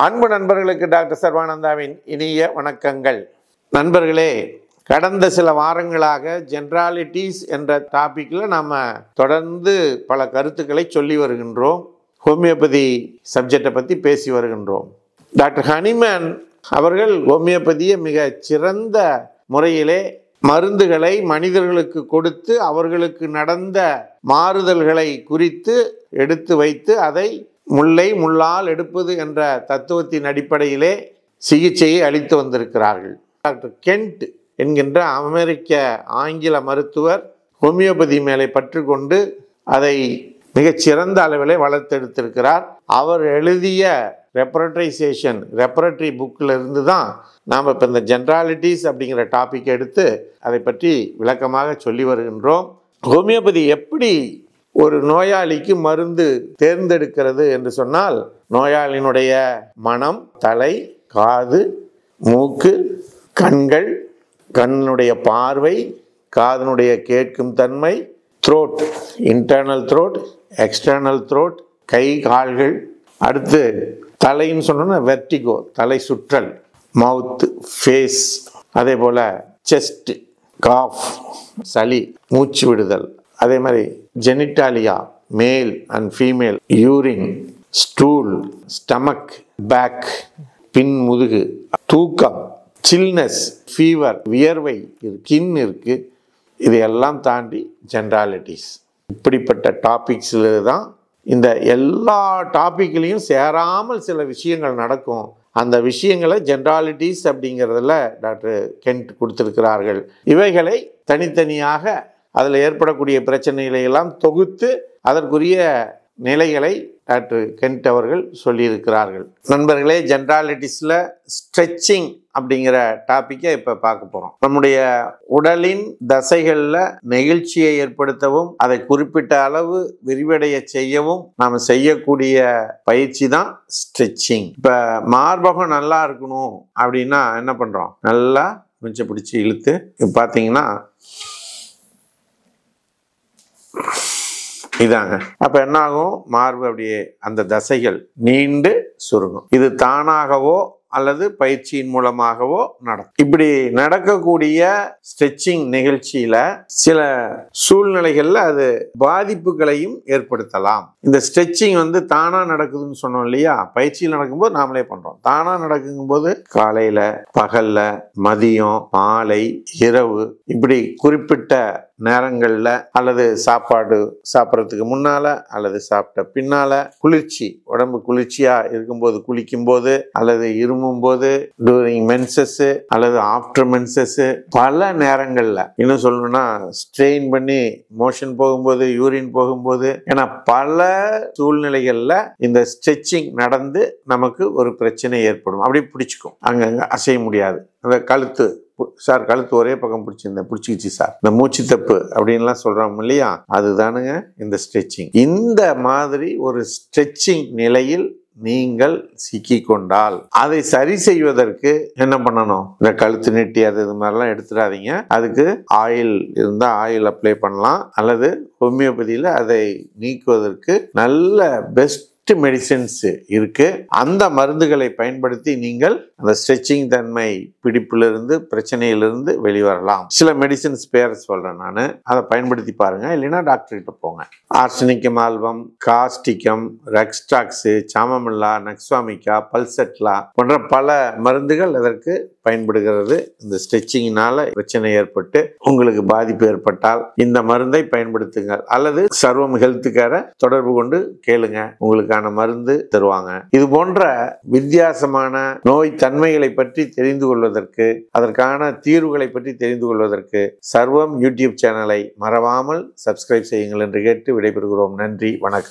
அன்பு நண்பர்களுக்கு டாக்டர் சர்வானந்தாவின் இனிய வணக்கங்கள். நண்பர்களே, கடந்த சில வாரங்களாக ஜென்ராலிட்டிஸ் என்ற டாபிக்ல நாம் தொடர்ந்து பல கருத்துக்களை சொல்லி வருகின்றோம். ஹோமியோபதி சப்ஜெக்டை பற்றி பேசி வருகின்றோம். டாக்டர் ஹனிமேன் அவர்கள் ஹோமியோபதியை மிக சிறந்த முறையிலே மருந்துகளை மனிதர்களுக்கு கொடுத்து அவர்களுக்கு நடந்த மாறுதல்களை குறித்து எடுத்து வைத்து அதை முல்லை முள்ளால் எடுப்பது என்ற தத்துவத்தின் அடிப்படையிலே சிகிச்சையை அளித்து வந்திருக்கிறார்கள். டாக்டர் கென்ட் என்கின்ற அமெரிக்க ஆங்கில மருத்துவர் ஹோமியோபதி மேலே பற்று கொண்டு அதை மிகச்சிறந்த அளவிலே வளர்த்தெடுத்திருக்கிறார். அவர் எழுதிய ரெப்பரட்டரி புக்கில் இருந்து தான் நாம் இப்போ இந்த ஜென்ராலிட்டிஸ் அப்படிங்கிற டாபிக் எடுத்து அதை பற்றி விளக்கமாக சொல்லி வருகின்றோம். ஹோமியோபதி எப்படி ஒரு நோயாளிக்கு மருந்து தேர்ந்தெடுக்கிறது என்று சொன்னால், நோயாளியினுடைய மனம், தலை, காது, மூக்கு, கண்கள், கண்ணுடைய பார்வை, காதனுடைய கேட்கும் தன்மை, throat, internal throat, external throat, கை கால்கள், அடுத்து தலைன்னு சொன்னோன்னா வெர்டிகோ, தலை சுற்றல், மவுத்து, ஃபேஸ், அதே போல் செஸ்ட், காஃப், சளி, மூச்சு விடுதல், அதே மாதிரி genitalia, male and female, urine, stool, stomach, back, பின் முதுகு, தூக்கம், சில்னஸ், ஃபீவர், வியர்வை, ஸ்கின் இருக்கு. இதையெல்லாம் தாண்டி ஜென்ராலிட்டிஸ். இப்படிப்பட்ட டாபிக்ஸில் தான் இந்த எல்லா டாப்பிக்லையும் சேராமல் சில விஷயங்கள் நடக்கும். அந்த விஷயங்களை ஜென்ராலிட்டிஸ் அப்படிங்கிறதுல டாக்டர் கென்ட் கொடுத்திருக்கிறார்கள். இவைகளை தனித்தனியாக அதில் ஏற்படக்கூடிய பிரச்சனைகளை எல்லாம் தொகுத்து அதற்குரிய நிலைகளை டாக்டர் கென்ட் அவர்கள் சொல்லியிருக்கிறார்கள். நண்பர்களே, ஜென்ராலிட்டிஸில் ஸ்ட்ரெச்சிங் அப்படிங்கிற டாப்பிக்கை இப்போ பார்க்க போகிறோம். நம்முடைய உடலின் தசைகளில் நெகிழ்ச்சியை ஏற்படுத்தவும் அதை குறிப்பிட்ட அளவு விரிவடைய செய்யவும் நாம் செய்யக்கூடிய பயிற்சி தான் ஸ்ட்ரெச்சிங். இப்போ மார்பகம் நல்லா இருக்கணும் அப்படின்னா என்ன பண்ணுறோம்? நல்லா மூச்சை பிடிச்சி இழுத்து இப்போ பார்த்தீங்கன்னா இதாங்க. அப்ப என்ன ஆகும்? மார்பு அப்படியே அந்த தசைகள் நீண்டு சுருங்கும். இது தானாகவோ அல்லது பயிற்சியின் மூலமாகவோ நடக்கும். இப்படி நடக்கக்கூடிய ஸ்ட்ரெச்சிங் நிகழ்ச்சியில சில சூழ்நிலைகள்ல அது பாதிப்புகளையும் ஏற்படுத்தலாம். இந்த ஸ்ட்ரெச்சிங் தானா நடக்குதுன்னு சொன்னோம் இல்லையா? பயிற்சியில் நடக்கும்போது நாமளே பண்றோம். தானா நடக்கும்போது காலையில, பகல்ல, மதியம், மாலை, இரவு, இப்படி குறிப்பிட்ட நேரங்கள்ல அல்லது சாப்பாடு சாப்பிட்றதுக்கு முன்னால அல்லது சாப்பிட்ட பின்னால, குளிர்ச்சி, உடம்பு குளிர்ச்சியா இருக்கும்போது, குளிக்கும் போது, அல்லது இருமும் போது, டூரிங் மென்சஸ் அல்லது ஆஃப்டர் மென்சஸ், பல நேரங்கள்ல, இன்னும் சொல்லணும்னா ஸ்ட்ரெயின் பண்ணி மோஷன் போகும்போது, யூரின் போகும்போது, ஏன்னா பல சூழ்நிலைகள்ல இந்த ஸ்ட்ரெச்சிங் நடந்து நமக்கு ஒரு பிரச்சனை ஏற்படும். அப்படி பிடிச்சிக்கும், அங்கங்க அசைய முடியாது. அந்த கழுத்து, சார் கழுத்து ஒரே பக்கம் பிடிச்சிக்கிச்சு சார், இந்த மூச்சு தப்பு அப்படின்லாம் சொல்றோம் இல்லையா? அதுதானுங்க இந்த ஸ்ட்ரெச்சிங். இந்த மாதிரி ஒரு ஸ்ட்ரெச்சிங் நிலையில் நீங்கள் சிக்கிக்கொண்டால் அதை சரி செய்வதற்கு என்ன பண்ணணும்? இந்த கழுத்து நீட்டி அது மாதிரிலாம் எடுத்துடாதீங்க. அதுக்கு ஆயில் இருந்தால் ஆயில் அப்ளை பண்ணலாம், அல்லது ஹோமியோபதியில் அதை நீக்குவதற்கு நல்ல பெஸ்ட் மெடிசின்ஸ் இருக்கு. அந்த மருந்துகளை பயன்படுத்தி நீங்கள் அந்த ஸ்ட்ரெச்சிங் தன்மை, பிடிப்பிலிருந்து, பிரச்சனையிலிருந்து வெளிவரலாம். சில மெடிசின்ஸ் பேர் சொல்றேன் நான், அதை பயன்படுத்தி பாருங்க. இல்லைன்னா டாக்டர் கிட்ட போங்க. ஆர்சனிக்கம் ஆல்பம், காஸ்டிகம், ரெக்ஸ்டாக்ஸ், சாமமில்லா, நக்ஸ்வாமிகா, பல்செட்லா போன்ற பல மருந்துகள் அதற்கு பயன்படுகிறது. இந்த ஸ்ட்ரெச்சிங்னால பிரச்சனை ஏற்பட்டு உங்களுக்கு பாதிப்பு ஏற்பட்டால் இந்த மருந்தை பயன்படுத்துங்கள். அல்லது சர்வம் ஹெல்த் கேரை தொடர்பு கொண்டு கேளுங்க, உங்களுக்கான மருந்து தருவாங்க. இது போன்ற வித்தியாசமான நோய் தன்மைகளை பற்றி தெரிந்து கொள்வதற்கு, அதற்கான தீர்வுகளை பற்றி தெரிந்து கொள்வதற்கு சர்வம் யூடியூப் சேனலை மறவாமல் சப்ஸ்கிரைப் செய்யுங்கள் என்று கேட்டு விடைபெறுகிறோம். நன்றி, வணக்கம்.